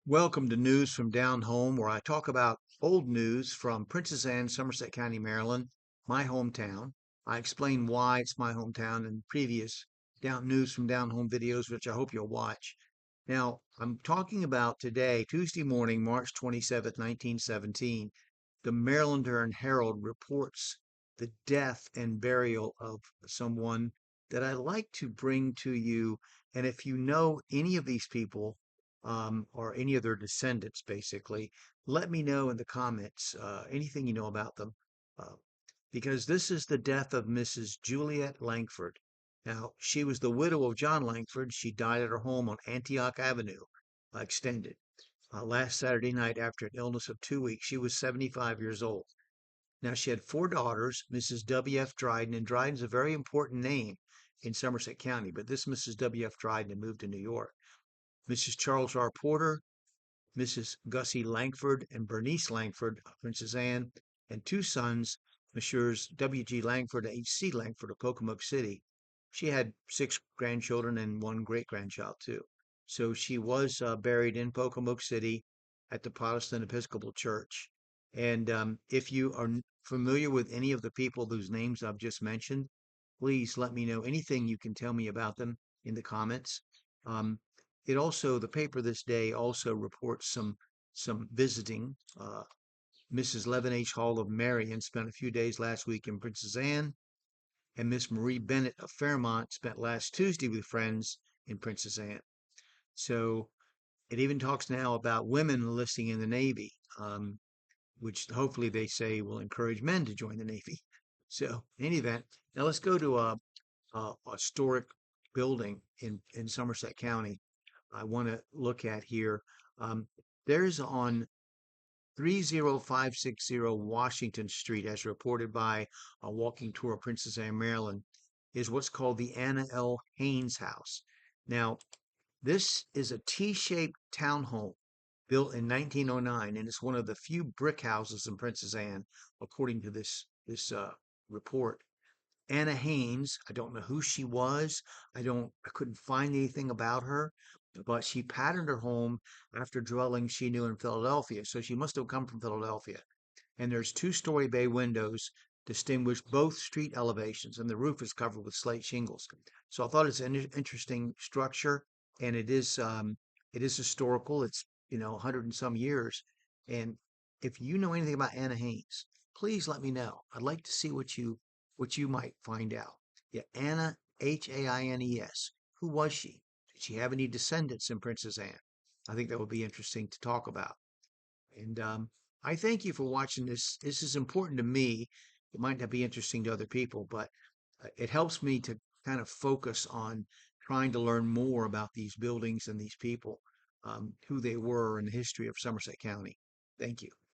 Welcome to News from Down Home, where I talk about old news from Princess Anne, Somerset County, Maryland, my hometown. I explain why it's my hometown in previous News from Down Home videos, which I hope you'll watch. Now, I'm talking about today, Tuesday morning, March 27th, 1917. The Marylander and Herald reports the death and burial of someone that I like to bring to you. And if you know any of these people, or any of their descendants, basically, let me know in the comments anything you know about them. Uh, because this is the death of Mrs. Juliet Langford. Now, she was the widow of John Langford. She died at her home on Antioch Avenue, extended, last Saturday night after an illness of 2 weeks. She was 75 years old. Now, she had four daughters, Mrs. W.F. Dryden, and Dryden's a very important name in Somerset County, but this Mrs. W.F. Dryden had moved to New York. Mrs. Charles R. Porter, Mrs. Gussie Langford and Bernice Langford, Princess Anne, and two sons, Messrs. W.G. Langford and H.C. Langford of Pocomoke City. She had six grandchildren and one great grandchild, too. So she was buried in Pocomoke City at the Protestant Episcopal Church. And if you are familiar with any of the people whose names I've just mentioned, please let me know anything you can tell me about them in the comments. Um, the paper this day also reports some visiting. Mrs. Levin H. Hall of Marion spent a few days last week in Princess Anne, and Miss Marie Bennett of Fairmont spent last Tuesday with friends in Princess Anne. So it even talks now about women enlisting in the Navy, which hopefully they say will encourage men to join the Navy. So in any event, now let's go to a historic building in Somerset County I want to look at here. Um, there's on 30560 Washington Street, as reported by a walking tour of Princess Anne, Maryland, is what's called the Anna L. Haines House. Now, this is a T-shaped townhome built in 1909, and it's one of the few brick houses in Princess Anne, according to this report. Anna Haines, I don't know who she was. I couldn't find anything about her, but she patterned her home after dwellings she knew in Philadelphia. So she must have come from Philadelphia. And there's two-story bay windows distinguish both street elevations, and the roof is covered with slate shingles. So I thought it's an interesting structure, and it is historical. It's 100 and some years. And if you know anything about Anna Haines, please let me know. I'd like to see what you might find out. Yeah, Anna Haines. Who was she? Did she have any descendants in Princess Anne? I think that would be interesting to talk about. And I thank you for watching this. This is important to me. It might not be interesting to other people, but it helps me to kind of focus on trying to learn more about these buildings and these people, who they were in the history of Somerset County. Thank you.